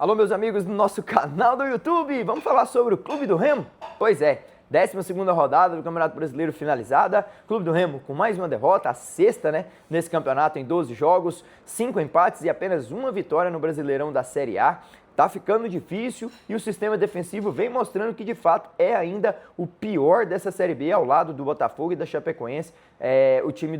Alô, meus amigos do nosso canal do YouTube, vamos falar sobre o Clube do Remo? Pois é, 12ª rodada do Campeonato Brasileiro finalizada, Clube do Remo com mais uma derrota, a sexta, nesse campeonato em 12 jogos, 5 empates e apenas uma vitória no Brasileirão da Série A. Tá ficando difícil e o sistema defensivo vem mostrando que de fato é ainda o pior dessa Série B ao lado do Botafogo e da Chapecoense. O time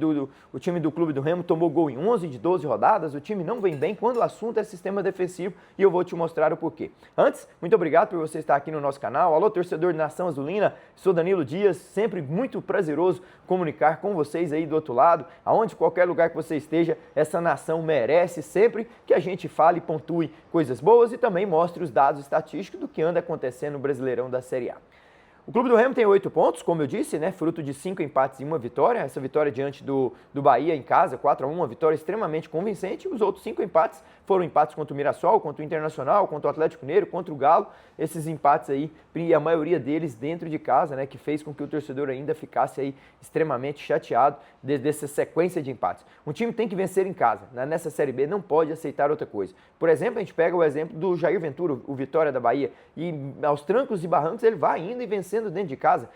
do Clube do Remo tomou gol em 11 de 12 rodadas, o time não vem bem quando o assunto é sistema defensivo e eu vou te mostrar o porquê. Antes, muito obrigado por você estar aqui no nosso canal. Alô, torcedor de Nação Azulina, sou Danilo Dias, sempre muito prazeroso comunicar com vocês aí do outro lado, aonde qualquer lugar que você esteja, essa nação merece sempre que a gente fale e pontue coisas boas e também mostre os dados estatísticos do que anda acontecendo no Brasileirão da Série A. O Clube do Remo tem 8 pontos, como eu disse, fruto de 5 empates e uma vitória. Essa vitória diante do Bahia em casa, 4-1, uma vitória extremamente convincente. Os outros 5 empates foram empates contra o Mirassol, contra o Internacional, contra o Atlético Mineiro, contra o Galo. Esses empates aí, e a maioria deles dentro de casa, que fez com que o torcedor ainda ficasse aí extremamente chateado dessa sequência de empates. Um time tem que vencer em casa, nessa Série B não pode aceitar outra coisa. Por exemplo, a gente pega o exemplo do Jair Ventura, o Vitória da Bahia, e aos trancos e barrancos ele vai indo e vencendo dentro de casa,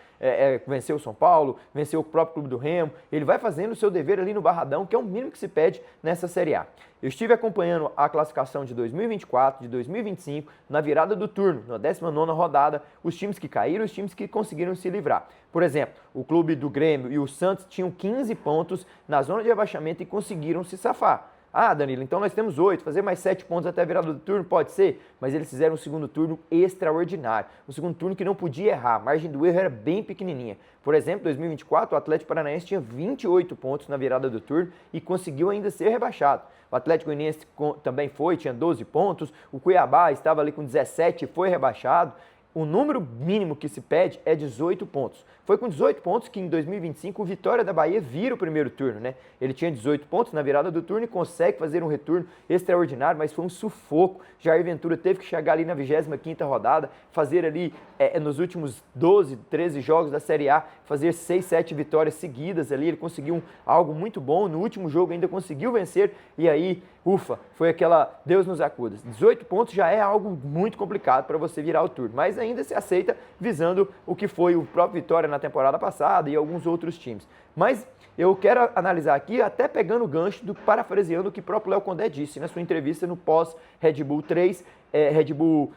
venceu o São Paulo, venceu o próprio Clube do Remo, ele vai fazendo o seu dever ali no Barradão, que é o mínimo que se pede nessa Série A. Eu estive acompanhando a classificação de 2024, de 2025, na virada do turno, na 19ª rodada, os times que caíram e os times que conseguiram se livrar. Por exemplo, o Clube do Grêmio e o Santos tinham 15 pontos na zona de rebaixamento e conseguiram se safar. Ah, Danilo, então nós temos 8, fazer mais 7 pontos até a virada do turno, pode ser, mas eles fizeram um segundo turno extraordinário, um segundo turno que não podia errar, a margem do erro era bem pequenininha. Por exemplo, em 2024, o Atlético Paranaense tinha 28 pontos na virada do turno e conseguiu ainda ser rebaixado. O Atlético Goianiense também tinha 12 pontos, o Cuiabá estava ali com 17 e foi rebaixado. O número mínimo que se pede é 18 pontos. Foi com 18 pontos que em 2025 o Vitória da Bahia vira o primeiro turno, Ele tinha 18 pontos na virada do turno e consegue fazer um retorno extraordinário, mas foi um sufoco. Jair Ventura teve que chegar ali na 25ª rodada, fazer ali nos últimos 12, 13 jogos da Série A, fazer 6, 7 vitórias seguidas ali. Ele conseguiu algo muito bom, no último jogo ainda conseguiu vencer e aí, ufa, foi aquela Deus nos acuda. 18 pontos já é algo muito complicado para você virar o turno, mas ainda se aceita visando o que foi o próprio Vitória na temporada passada e alguns outros times. Mas eu quero analisar aqui, até pegando o gancho, parafraseando o que o próprio Léo Condé disse na sua entrevista no pós-Red Bull 3, Red Bull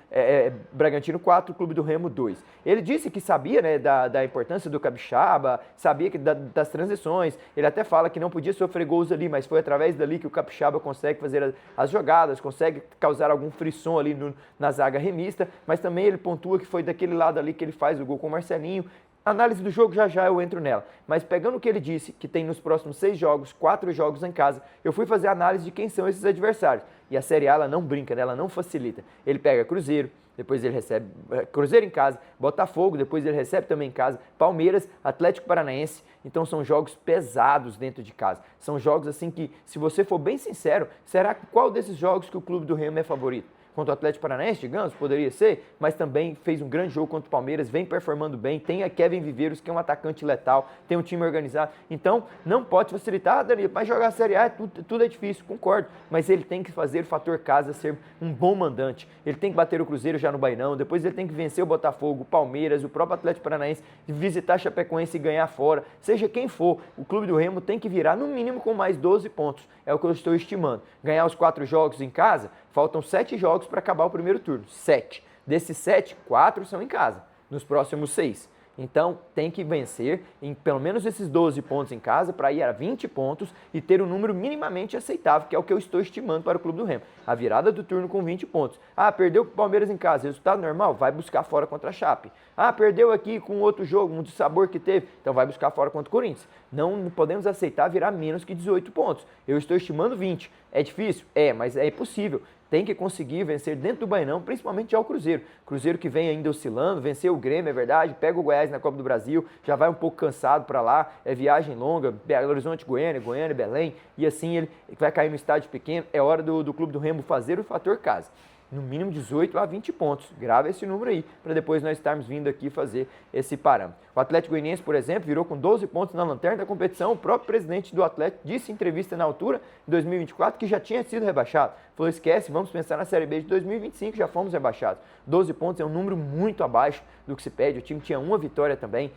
Bragantino 4, Clube do Remo 2. Ele disse que sabia da importância do capixaba, sabia das transições, ele até fala que não podia sofrer gols ali, mas foi através dali que o capixaba consegue fazer as jogadas, consegue causar algum frisson ali na zaga remista, mas também ele pontua que foi daquele lado ali que ele faz o gol com o Marcelinho. Análise do jogo, já eu entro nela. Mas pegando o que ele disse, que tem nos próximos 6 jogos, 4 jogos em casa, eu fui fazer a análise de quem são esses adversários. E a Série A, ela não brinca, ela não facilita. Ele pega Cruzeiro, depois ele recebe Cruzeiro em casa, Botafogo, depois ele recebe também em casa, Palmeiras, Atlético Paranaense. Então são jogos pesados dentro de casa. São jogos assim que, se você for bem sincero, será que qual desses jogos que o Clube do Remo é favorito? Contra o Atlético Paranaense, digamos, poderia ser, mas também fez um grande jogo contra o Palmeiras, vem performando bem, tem a Kevin Viveiros, que é um atacante letal, tem um time organizado, então não pode facilitar, Danilo, mas jogar a Série A tudo é difícil, concordo, mas ele tem que fazer o fator casa ser um bom mandante, ele tem que bater o Cruzeiro já no Bainão, depois ele tem que vencer o Botafogo, o Palmeiras, o próprio Atlético Paranaense, visitar a Chapecoense e ganhar fora, seja quem for, o Clube do Remo tem que virar no mínimo com mais 12 pontos, é o que eu estou estimando, ganhar os 4 jogos em casa. Faltam 7 jogos para acabar o primeiro turno. 7. Desses 7, 4 são em casa, nos próximos 6. Então, tem que vencer em pelo menos esses 12 pontos em casa para ir a 20 pontos e ter um número minimamente aceitável, que é o que eu estou estimando para o Clube do Remo. A virada do turno com 20 pontos. Ah, perdeu para o Palmeiras em casa, resultado normal? Vai buscar fora contra a Chape. Ah, perdeu aqui com outro jogo, um sabor que teve, então vai buscar fora contra o Corinthians. Não podemos aceitar virar menos que 18 pontos. Eu estou estimando 20. É difícil? É, mas é possível. Tem que conseguir vencer dentro do Bainão, principalmente já o Cruzeiro. Cruzeiro que vem ainda oscilando, venceu o Grêmio, é verdade, pega o Goiás na Copa do Brasil, já vai um pouco cansado para lá, é viagem longa, Belo Horizonte, Goiânia, Belém, e assim ele vai cair no estádio pequeno. É hora do Clube do Remo fazer o fator casa. No mínimo 18 a 20 pontos. Grava esse número aí, para depois nós estarmos vindo aqui fazer esse parâmetro. O Atlético Goianiense, por exemplo, virou com 12 pontos na lanterna da competição. O próprio presidente do Atlético disse em entrevista na altura, em 2024, que já tinha sido rebaixado. falou, esquece, vamos pensar na Série B de 2025, já fomos rebaixados. 12 pontos é um número muito abaixo do que se pede, o time tinha uma vitória também,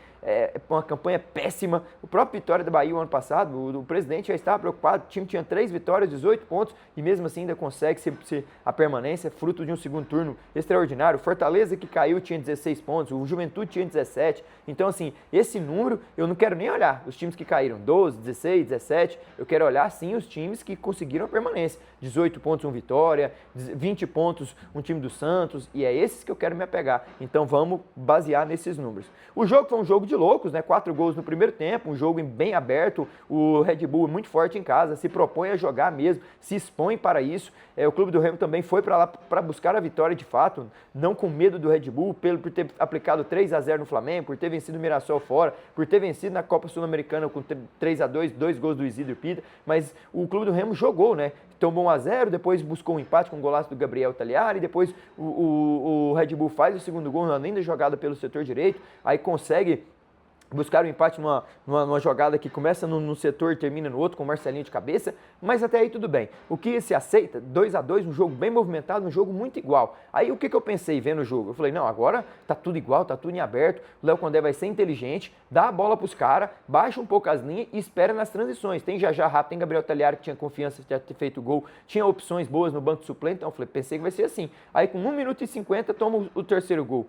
uma campanha péssima. O próprio Vitória da Bahia, o ano passado, o presidente já estava preocupado, o time tinha 3 vitórias, 18 pontos, e mesmo assim ainda consegue ser a permanência, fruto de um segundo turno extraordinário. O Fortaleza, que caiu, tinha 16 pontos, o Juventude tinha 17, então assim, esse número eu não quero nem olhar, os times que caíram, 12, 16, 17, eu quero olhar sim os times que conseguiram a permanência, 18 pontos um Vitória, 20 pontos um time do Santos, e é esses que eu quero me apegar, então vamos basear nesses números. O jogo foi um jogo de loucos, né? 4 gols no primeiro tempo, um jogo bem aberto, o Red Bull é muito forte em casa, se propõe a jogar mesmo, se expõe para isso, o Clube do Remo também foi para lá para buscar a vitória de fato, não com medo do Red Bull, por ter aplicado 3-0 no Flamengo, por ter vencido o Mirassol fora, por ter vencido na Copa Sul-Americana com 3-2, 2 gols do Isidro Pita, mas o Clube do Remo jogou, né? Tomou 1-0, depois buscou um empate com o golaço do Gabriel Tagliari, depois o Red Bull faz o segundo gol na linda jogada pelo setor direito, aí consegue buscar o empate numa jogada que começa no setor e termina no outro com o Marcelinho de cabeça, mas até aí tudo bem. O que se aceita, 2-2, um jogo bem movimentado, um jogo muito igual. Aí o que eu pensei vendo o jogo? Eu falei, não, agora tá tudo igual, tá tudo em aberto, o Léo Condé vai ser inteligente, dá a bola pros caras, baixa um pouco as linhas e espera nas transições. Tem já rápido, tem Gabriel Tagliari que tinha confiança de ter feito o gol, tinha opções boas no banco suplente, então eu falei, pensei que vai ser assim. Aí com 1 minuto e 50 toma o terceiro gol.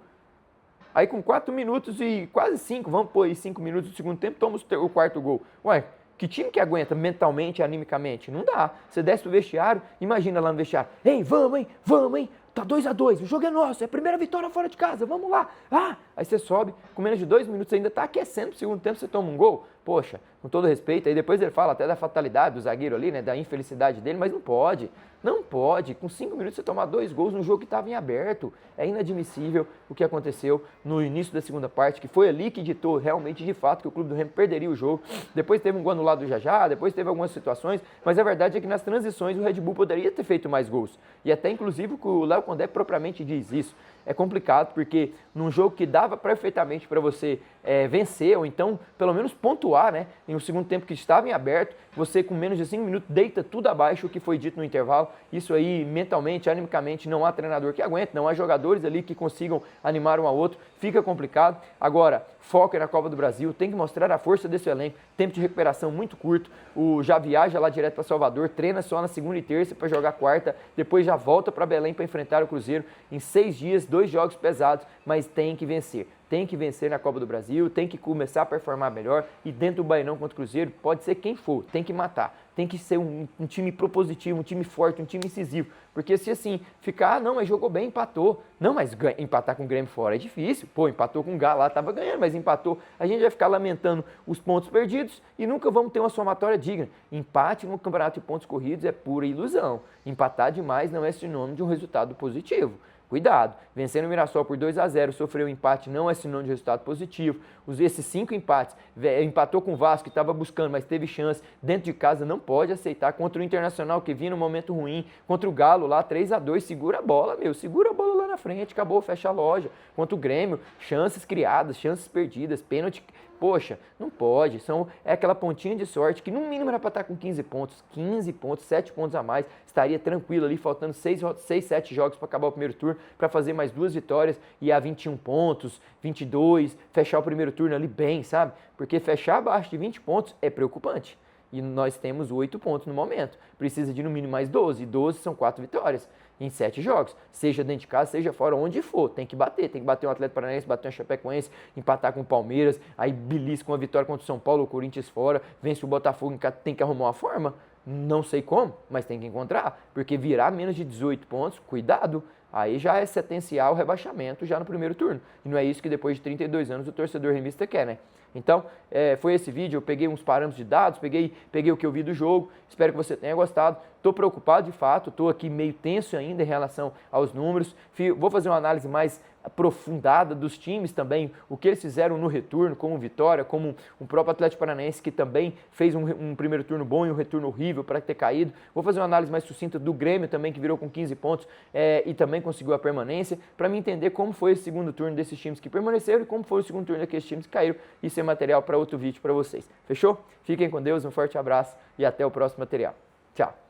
Aí com 4 minutos e quase 5, vamos pôr aí 5 minutos do segundo tempo, toma o quarto gol. Ué, que time que aguenta mentalmente e animicamente? Não dá. Você desce pro vestiário, imagina lá no vestiário, ei, vamos, hein, tá 2-2, o jogo é nosso, é a primeira vitória fora de casa, vamos lá. Aí você sobe, com menos de 2 minutos, você ainda tá aquecendo pro segundo tempo, você toma um gol. Poxa, com todo respeito, aí depois ele fala até da fatalidade do zagueiro ali, né, da infelicidade dele, mas não pode, com 5 minutos você tomar 2 gols num jogo que estava em aberto, é inadmissível o que aconteceu no início da segunda parte, que foi ali que ditou realmente de fato que o Clube do Remo perderia o jogo, depois teve um gol anulado do Jajá, depois teve algumas situações, mas a verdade é que nas transições o Red Bull poderia ter feito mais gols, e até inclusive o Léo Condé propriamente diz isso. É complicado porque num jogo que dava perfeitamente para você vencer, ou então pelo menos pontuar, né, em um segundo tempo que estava em aberto, você com menos de 5 minutos deita tudo abaixo o que foi dito no intervalo. Isso aí mentalmente, animicamente, não há treinador que aguente, não há jogadores ali que consigam animar um ao outro, fica complicado. Agora, foco é na Copa do Brasil, tem que mostrar a força desse elenco, tempo de recuperação muito curto, já viaja lá direto para Salvador, treina só na segunda e terça para jogar quarta, depois já volta para Belém para enfrentar o Cruzeiro em 6 dias, 2 jogos pesados, mas tem que vencer. Tem que vencer na Copa do Brasil, tem que começar a performar melhor e dentro do Bainão contra o Cruzeiro, pode ser quem for, tem que matar. Tem que ser um time propositivo, um time forte, um time incisivo. Porque se assim, ficar, não, mas jogou bem, empatou. Não, mas empatar com o Grêmio fora é difícil. Pô, empatou com o Galo lá, tava ganhando, mas empatou. A gente vai ficar lamentando os pontos perdidos e nunca vamos ter uma somatória digna. Empate no campeonato de pontos corridos é pura ilusão. Empatar demais não é sinônimo de um resultado positivo. Cuidado, vencendo o Mirassol por 2-0, sofreu um empate, não é sinônimo de resultado positivo. Esses 5 empates, empatou com o Vasco, que estava buscando, mas teve chance, dentro de casa não pode aceitar. Contra o Internacional, que vinha num momento ruim, contra o Galo lá, 3-2, segura a bola, segura a bola lá na frente, acabou, fecha a loja. Contra o Grêmio, chances criadas, chances perdidas, pênalti. Poxa, não pode, é aquela pontinha de sorte que no mínimo era para estar com 15 pontos, 7 pontos a mais, estaria tranquilo ali, faltando 6, 7 jogos para acabar o primeiro turno, para fazer mais 2 vitórias e a 21 pontos, 22, fechar o primeiro turno ali bem, sabe? Porque fechar abaixo de 20 pontos é preocupante. E nós temos 8 pontos no momento. Precisa de no mínimo mais 12. E 12 são 4 vitórias em 7 jogos. Seja dentro de casa, seja fora, onde for. Tem que bater. Tem que bater um Atlético Paranaense, bater um Chapecoense, empatar com o Palmeiras, aí belisca uma vitória contra o São Paulo, o Corinthians fora, vence o Botafogo, tem que arrumar uma forma. Não sei como, mas tem que encontrar. Porque virar menos de 18 pontos, cuidado. Aí já é sentenciar o rebaixamento já no primeiro turno. E não é isso que depois de 32 anos o torcedor remista quer, né? Então, foi esse vídeo, eu peguei uns parâmetros de dados, peguei o que eu vi do jogo, espero que você tenha gostado. Estou preocupado de fato, estou aqui meio tenso ainda em relação aos números. Vou fazer uma análise mais aprofundada dos times também, o que eles fizeram no retorno, como Vitória, como o próprio Atlético Paranaense, que também fez um primeiro turno bom e um retorno horrível para ter caído. Vou fazer uma análise mais sucinta do Grêmio também, que virou com 15 pontos e também conseguiu a permanência, para me entender como foi esse segundo turno desses times que permaneceram e como foi o segundo turno daqueles times que caíram. Isso é material para outro vídeo para vocês. Fechou? Fiquem com Deus, um forte abraço e até o próximo material. Tchau!